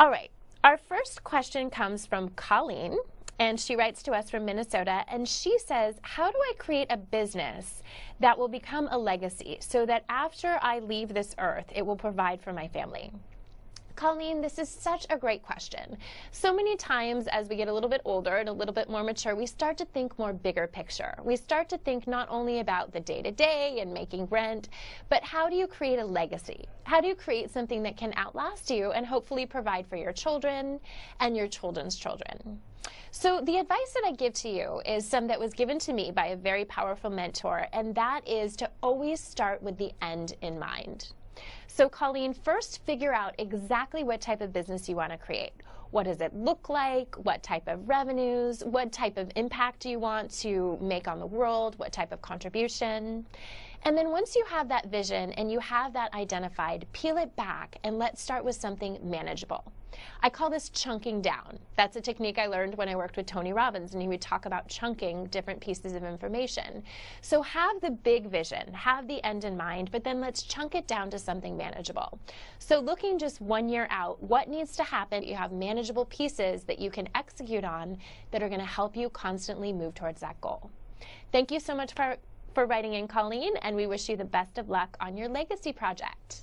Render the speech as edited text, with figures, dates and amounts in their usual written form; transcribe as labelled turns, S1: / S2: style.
S1: All right, our first question comes from Colleen, and she writes to us from Minnesota, and she says, how do I create a business that will become a legacy so that after I leave this earth, it will provide for my family? Colleen, this is such a great question. So many times as we get a little bit older and a little bit more mature, we start to think more bigger picture. We start to think not only about the day-to-day and making rent, but how do you create a legacy? How do you create something that can outlast you and hopefully provide for your children and your children's children? So the advice that I give to you is some that was given to me by a very powerful mentor, and that is to always start with the end in mind. So Colleen, first figure out exactly what type of business you want to create. What does it look like? What type of revenues? What type of impact do you want to make on the world? What type of contribution? And then once you have that vision and you have that identified, peel it back and let's start with something manageable. I call this chunking down. That's a technique I learned when I worked with Tony Robbins, and he would talk about chunking different pieces of information. So have the big vision, have the end in mind, but then let's chunk it down to something manageable. So looking just 1 year out, what needs to happen? You have manageable pieces that you can execute on that are going to help you constantly move towards that goal. Thank you so much for writing in, Colleen, and we wish you the best of luck on your legacy project.